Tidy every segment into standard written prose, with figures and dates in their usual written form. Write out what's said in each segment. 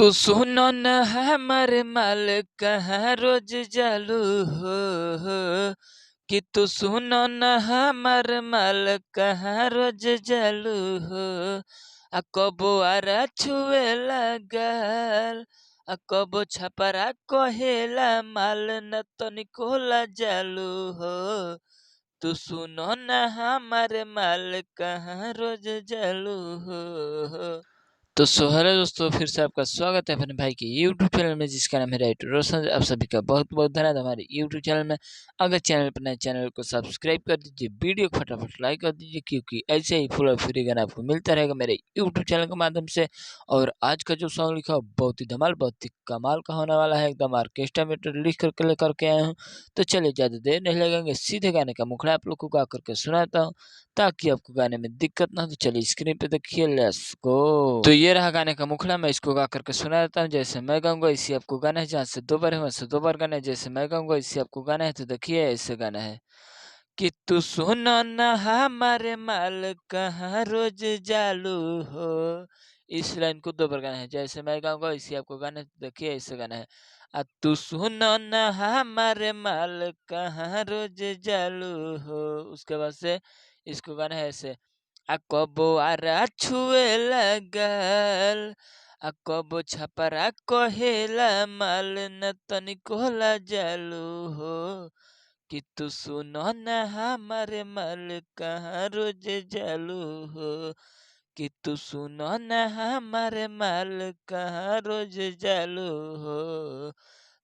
तू सुनो न हमर माल कहाँ रोज जालू हो, कि तू सुनो न हमर माल कहाँ रोज जालू हो। आ कबो आरा छुए लागल, आ कबो छपरा कहेला माल न तनिकोला जालू हो। तू सुनो न हमर माल कहाँ रोज जालू हो। तो सो हेलो दोस्तों, फिर से आपका स्वागत है अपने भाई के YouTube चैनल में जिसका नाम है राइटर रोशन। आप सभी का बहुत बहुत धन्यवाद हमारे YouTube चैनल में। अगर चैनल पर नए चैनल को सब्सक्राइब कर दीजिए, वीडियो को फटाफट लाइक कर दीजिए, क्योंकि ऐसे ही फुल और फ्री गाना आपको मिलता रहेगा मेरे YouTube चैनल के माध्यम से। और आज का जो सॉन्ग लिखा है बहुत ही धमाल, बहुत ही कमाल का होने वाला है, एकदम ऑर्केस्ट्रा में लिख करके लेकर के आया हूँ। तो चलिए ज़्यादा देर नहीं लगेंगे, सीधे गाने का मुखड़ा आप लोग को गा करके सुनाता हूँ ताकि आपको गाने में दिक्कत ना हो। तो चलिए स्क्रीन पे देखिए, लेट्स गो। तो ये रहा गाने का मुखड़ा, मैं इसको गा करके सुना देता हूँ। जैसे मैं गाऊंगा इसी आपको गाना है, जहाँ से दो बार है वहाँ से दो बार गाना है। जैसे मैं गाऊंगा इसी आपको गाना है, तो देखिए ऐसे गाना है कि तू सुनो न हमारे माल कहाँ रोज जालू हो। इस लाइन को दो बार गाना है। जैसे मैं गाऊंगा इसी आपको गाना है, तो देखिए ऐसे गाना है। तू सुनो न हमारे माल कहाँ रोज जालू हो। उसके बाद से इसको गाना है ऐसे, कबो आरा छुए लगल, कबो छपरा कहेला माल न तनिकोला जालू हो। कि तू सुनो न हमारे माल कहाँ रोज जालू हो। कि तू सुनो न हमारे माल कहाँ रोज जालू हो।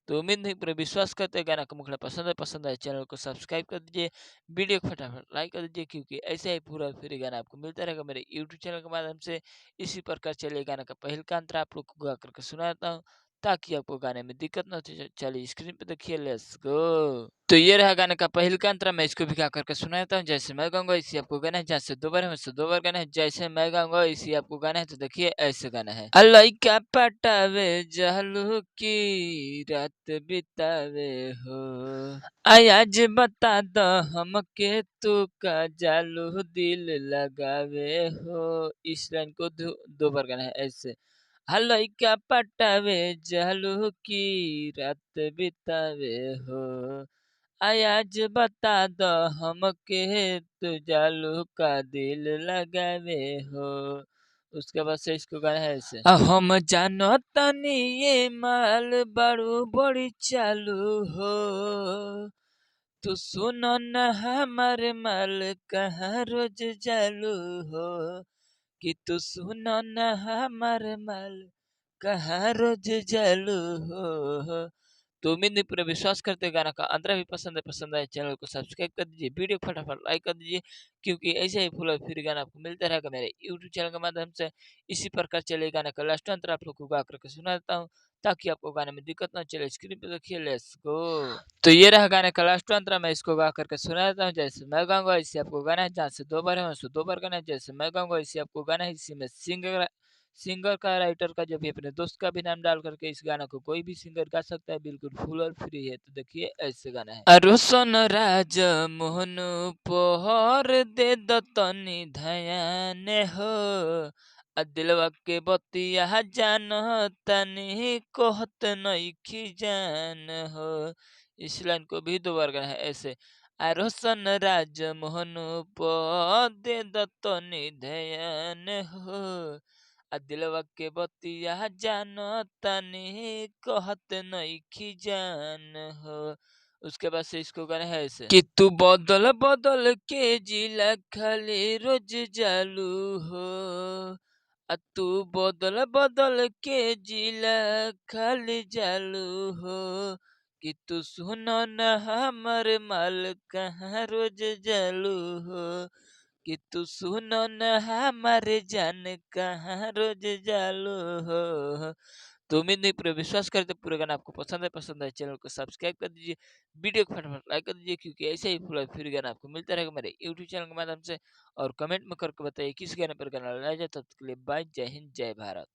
तो उम्मीद नहीं पूरे विश्वास करते गाना का मुखड़ा पसंद है चैनल को सब्सक्राइब कर दीजिए, वीडियो को फटाफट लाइक कर दीजिए, क्योंकि ऐसे ही पूरा फ्री गाना आपको मिलता रहेगा मेरे यूट्यूब चैनल के माध्यम से। इसी प्रकार चलिए गाना का पहल का अंतरा आप लोग को गा करके सुनाता हूँ ताकि आपको गाने में दिक्कत ना हो। चलिए स्क्रीन पे देखिए, लेट्स गो। तो ये रहा गाने का पहल का अंतरा, मैं इसको भी गा करके सुनाता हूँ। जैसे मैं गाऊंगा इसी आपको गाना है, जहाँ से दो बार है वैसे दो बार गाना है। जैसे मैं गाऊंगा इसी आपको गाना है, तो देखिए ऐसे गाना है। लइका पटावे जहलू की रात बितावे हो, आज बता दो हमके तू का जालू दिल लगावे हो। इस लाइन को दो बार गाना है ऐसे। लइका पटावे जहलू की रात बितावे हो, आज बता दो हमके तू जालू का दिल लगावे हो। उसके बाद से इसको गाना है ऐसे, हम जानो तनी ये माल बड़ू बड़ी चालू हो। तू सुनो न हमारे माल कहाँ रोज जालू हो। कि तू सुनो न हमारे माल कहाँ रोज जालू हो। तो उम्मीद नहीं पूरा विश्वास करते गाना का अंतरा भी पसंद है चैनल को सब्सक्राइब कर दीजिए, वीडियो को फटाफट लाइक कर दीजिए, क्योंकि ऐसे ही फुल और फ्री गाना आपको मिलता रहेगा मेरे यूट्यूब चैनल के माध्यम से। इसी प्रकार चले गाना का लास्ट अंतर आप लोग को गा करके सुना देता हूँ ताकि आपको गाने में दिक्कत ना चले। स्क्रीन पे देखिए, लेट्स गो। तो ये रहा गाने का लास्ट अंतरा, मैं इसको गा करके सुना देता हूँ। जैसे मैं गाऊंगा इसी आपको गाना है, जहाँ से दो बार है वहाँ से दो बार गाना है। जैसे मैं गाऊंगा इसी आपको गाना है, इसी में सिंगर का राइटर का जो भी अपने दोस्त का भी नाम डाल करके इस गाना को कोई भी सिंगर गा सकता है, बिल्कुल फुल और फ्री है। तो देखिए ऐसे गाना है, रोशन राज मोहन पोहर दे दतनी धयान हो, दिलवा के बतिया जान तनी कहत नइखी जान हो। इस लाइन को भी दो बार गाना है ऐसे, रोशन राज मोहन दे दतनी ध्यान हो, दिलवा के बतिया जानो तनी कहत नइखी जान हो। उसके बाद से इसको गाना है ऐसे, कि तू बदल बदल के जिला खाली रोज जालू हो। तू बदल बदल के जिला खाली जालू हो। कि तू सुनो न हमर माल कहाँ रोज जालू हो। कि तू सुनो न हमारे जान कहाँ रोज जालू हो। तो उम्मीद नहीं पूरे विश्वास करते पूरे गाना आपको पसंद है चैनल को सब्सक्राइब कर दीजिए, वीडियो को फटाफट लाइक कर दीजिए, क्योंकि ऐसे ही फुल फिर गाना आपको मिलता रहेगा मेरे यूट्यूब चैनल के माध्यम से। और कमेंट में करके बताइए किस गाने पर गाना लाया जाए। तब तक के लिए बाय, जय हिंद, जय भारत।